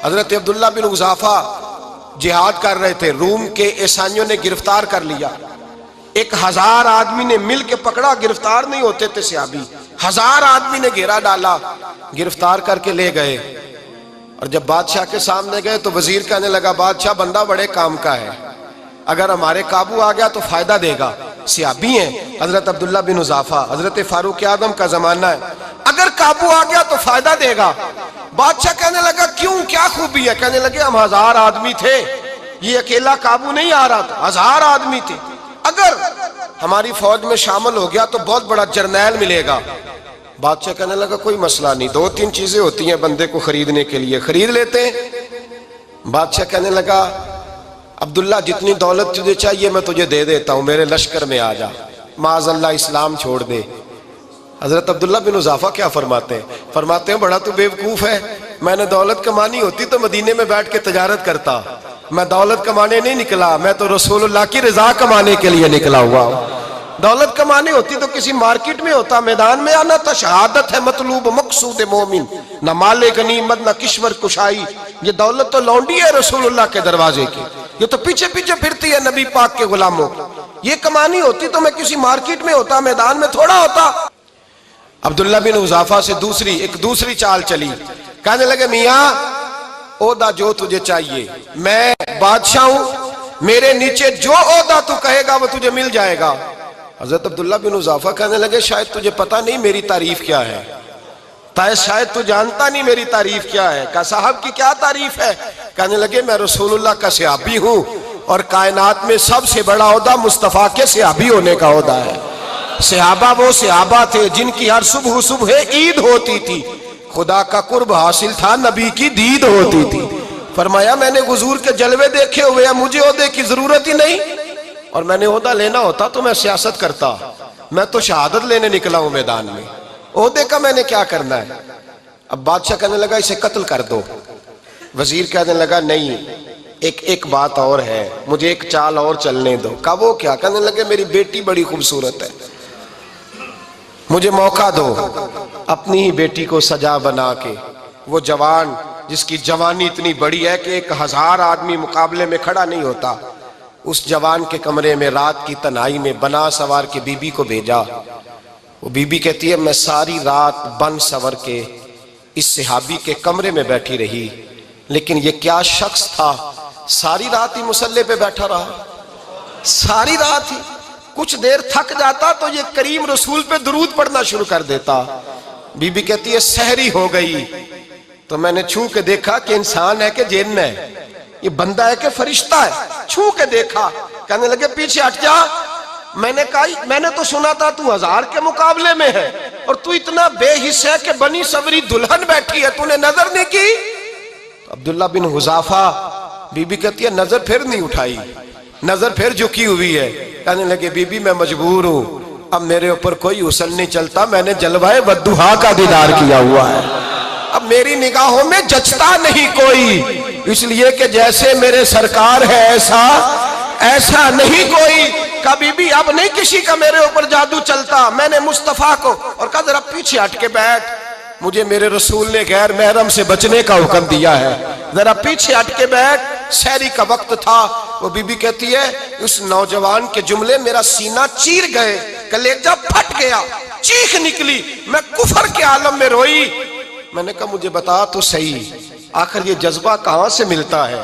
حضرت عبداللہ بن حذافہ جہاد کر رہے تھے، روم کے عیسائیوں نے گرفتار کر لیا، 1000 آدمی نے مل کے پکڑا، گرفتار نہیں ہوتے تھے صحابی، 1000 آدمی نے گھیرا ڈالا، گرفتار کر کے لے گئے، اور جب بادشاہ کے سامنے گئے تو وزیر کہنے لگا بادشاہ بندہ بڑے کام کا ہے، اگر ہمارے قابو آ گیا تو فائدہ دے گا، صحابی ہیں حضرت عبداللہ بن حذافہ، حضرت فاروق اعظم کا زمانہ ہے، اگر قابو آ گیا تو فائدہ دے گا۔ بادشاہ کہنے لگا کیوں، کیا خوبی ہے؟ کہنے لگے ہم 1000 آدمی تھے، یہ اکیلا قابو نہیں آ رہا تھا، 1000 آدمی تھے، اگر ہماری فوج میں شامل ہو گیا تو بہت بڑا جرنیل ملے گا۔ بادشاہ کہنے لگا کوئی مسئلہ نہیں، 2-3 چیزیں ہوتی ہیں بندے کو خریدنے کے لیے، خرید لیتے ہیں۔ بادشاہ کہنے لگا عبداللہ جتنی دولت تجھے چاہیے میں تجھے دے دیتا ہوں، میرے لشکر میں آ جا، معاذ اللہ اسلام چھوڑ دے۔ حضرت عبداللہ بن حذافہ کیا فرماتے ہیں؟ فرماتے ہیں بڑا تو بیوقوف ہے، میں نے دولت کمانی ہوتی تو مدینے میں بیٹھ کے تجارت کرتا، میں دولت کمانے نہیں نکلا، میں تو رسول اللہ کی رضا کمانے کے لیے نکلا ہوا ہوں۔ دولت کمانے ہوتی تو کسی مارکیٹ میں ہوتا، میدان میں آنا تھا، شہادت ہے مطلوب مقصود مومن، نہ مال غنیمت نہ کشور کشائی، یہ دولت تو لونڈی ہے رسول اللہ کے دروازے کی، یہ تو پیچھے پیچھے پھرتی ہے نبی پاک کے غلاموں، یہ کمانی ہوتی تو میں کسی مارکیٹ میں ہوتا، میدان میں تھوڑا ہوتا۔ عبداللہ بن حذافہ سے ایک دوسری چال چلی، کہنے لگے میاں عہدہ جو تجھے چاہیے، میں بادشاہ ہوں، میرے نیچے جو عہدہ تو کہے گا وہ تجھے مل جائے گا۔ حضرت عبداللہ بن حذافہ کہنے لگے شاید تجھے پتہ نہیں میری تعریف کیا ہے، شاید تو جانتا نہیں میری تعریف کیا ہے۔ کہا صاحب کی کیا تعریف ہے؟ کہنے لگے میں رسول اللہ کا صحابی ہوں، اور کائنات میں سب سے بڑا عہدہ مصطفیٰ کے صحابی ہونے کا عہدہ ہے۔ صحابہ وہ صحابہ تھے جن کی ہر صبح عید ہوتی تھی، خدا کا قرب حاصل تھا، نبی کی دید ہوتی تھی۔ فرمایا میں نے حضور کے جلوے دیکھے ہوئے ہیں، مجھے عہدے کی ضرورت ہی نہیں، اور میں نے عہدہ لینا ہوتا تو میں سیاست کرتا، میں تو شہادت لینے نکلا ہوں میدان میں، عہدے کا میں نے کیا کرنا ہے؟ اب بادشاہ کہنے لگا اسے قتل کر دو۔ وزیر کہنے لگا نہیں، ایک بات اور ہے، مجھے ایک چال اور چلنے دو۔ کہا وہ کیا؟ کہنے لگے میری بیٹی بڑی خوبصورت ہے، مجھے موقع دو اپنی ہی بیٹی کو سجا بنا کے، وہ جوان جس کی جوانی اتنی بڑی ہے کہ 1000 آدمی مقابلے میں کھڑا نہیں ہوتا، اس جوان کے کمرے میں رات کی تنہائی میں بنا سوار کے بی بی کو بھیجا۔ وہ بی بی کہتی ہے میں ساری رات بن سور کے اس صحابی کے کمرے میں بیٹھی رہی، لیکن یہ کیا شخص تھا، ساری رات ہی مسلح پہ بیٹھا رہا، ساری رات ہی، کچھ دیر تھک جاتا تو یہ کریم رسول پہ درود پڑھنا شروع کر دیتا۔ بی بی کہتی ہے سحری ہو گئی تو میں نے چھو کے دیکھا کہ انسان ہے کہ جن ہے، یہ بندہ ہے کہ فرشتہ ہے، چھو کے دیکھا۔ کہنے لگے پیچھے ہٹ جا، میں نے کہا میں نے تو سنا تھا تو 1000 کے مقابلے میں ہے، اور تو اتنا بے حس ہے کہ بنی سوری دلہن بیٹھی ہے، تو نے نظر نہیں کی؟ عبداللہ بن حذافہ، بی بی کہتی ہے نظر پھر نہیں اٹھائی، نظر پھر جھکی ہوئی ہے۔ کہنے لگے بی بی میں مجبور ہوں، اب میرے اوپر کوئی حسن نہیں چلتا، میں نے جلوہ والضحیٰ کا دیدار کیا ہوا ہے، اب میری نگاہوں میں جچتا نہیں کوئی، اس لیے کہ جیسے میرے سرکار ہے ایسا نہیں کوئی۔ کبھی بھی اب نہیں کسی کا میرے اوپر جادو چلتا، میں نے مصطفیٰ کو، اور کہا ذرا پیچھے ہٹ کے بیٹھ، مجھے میرے رسول نے غیر محرم سے بچنے کا حکم دیا ہے، ذرا پیچھے ہٹ کے بیٹھ۔ سحری کا وقت تھا، وہ بی بی کہتی ہے اس نوجوان کے جملے میرا سینہ چیر گئے، کلیجہ پھٹ گیا، چیخ نکلی، میں کفر کے عالم میں روئی۔ میں نے کہا مجھے بتا تو صحیح، آخر یہ جذبہ کہاں سے ملتا ہے،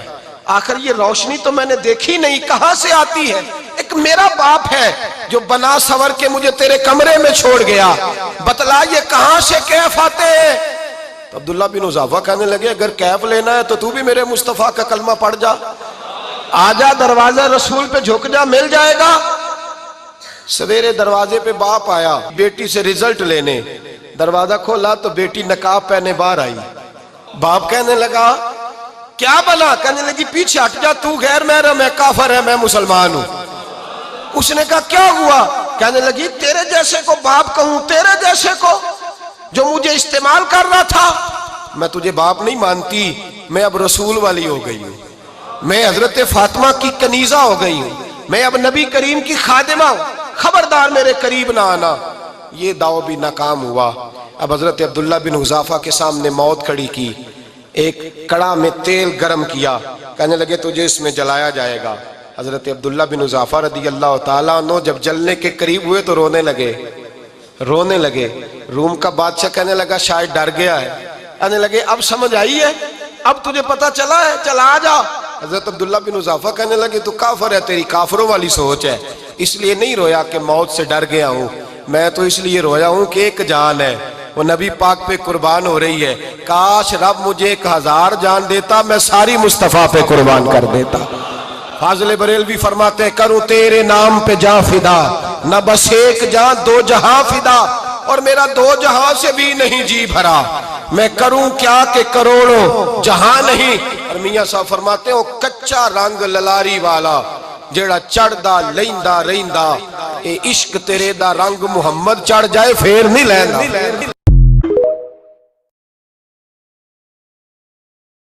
آخر یہ روشنی تو میں نے دیکھی نہیں، کہاں سے آتی ہے؟ ایک میرا باپ ہے جو بنا سور کے مجھے تیرے کمرے میں چھوڑ گیا، بتلا یہ کہاں سے کیف آتے ہیں؟ تو عبداللہ بن حذافہ کہنے لگے اگر کیف لینا ہے تو تو بھی میرے مصطفیٰ کا کلمہ پڑھ جا، آجا دروازہ رسول پہ جھک جا، مل جائے گا۔ سویرے دروازے پہ باپ آیا بیٹی سے رزلٹ لینے، دروازہ کھولا تو بیٹی نقاب پہنے باہر آئی۔ باپ کہنے لگا کیا بنا؟ کہنے لگی پیچھے ہٹ جا، تو غیر محرم ہے، کافر ہے، میں مسلمان ہوں۔ اس نے کہا کیا ہوا؟ کہنے لگی تیرے جیسے کو باپ کہوں، تیرے جیسے کو جو مجھے استعمال کر رہا تھا، میں تجھے باپ نہیں مانتی، میں اب رسول والی ہو گئی ہوں، میں حضرت فاطمہ کی کنیزہ ہو گئی ہوں، میں اب نبی کریم کی خادمہ ہوں، خبردار میرے قریب نہ آنا۔ یہ دعوی بھی ناکام ہوا۔ اب حضرت عبداللہ بن حذافہ کے سامنے موت کھڑی کی، ایک کڑا میں تیل گرم کیا، کہنے لگے تجھے اس میں جلایا جائے گا۔ حضرت عبداللہ بن حذافہ رضی اللہ تعالیٰ عنہ جب جلنے کے قریب ہوئے تو رونے لگے۔ روم کا بادشاہ کہنے لگا شاید ڈر گیا ہے، کہنے لگے اب سمجھ آئی ہے، اب تجھے پتا چلا ہے، چلا آ جا۔ حضرت عبداللہ بن حذافہ کہنے لگے تو کافر ہے، تیری کافروں والی سوچ ہے، اس لیے نہیں رویا کہ موت سے ڈر گیا ہوں، میں تو اس لیے رویا ہوں کہ ایک جان ہے، وہ نبی پاک پہ قربان ہو رہی ہے، کاش رب مجھے 1000 جان دیتا، میں ساری مصطفیٰ پہ قربان کر دیتا۔ فاضل بریلوی فرماتے ہیں کروں تیرے نام پہ جاں فدا، نہ بس ایک جاں 2 جہاں فدا، اور میرا 2 جہاں سے بھی نہیں جی بھرا، میں کروں کیا کہ کروڑوں جہاں نہیں۔ اور میاں صاحب فرماتے ہیں وہ کچا رنگ للاری والا جیڑا چڑھدا لیندا رہندا، اے عشق تیرے دا رنگ محمد چڑھ جائے پھر نہیں لیندا۔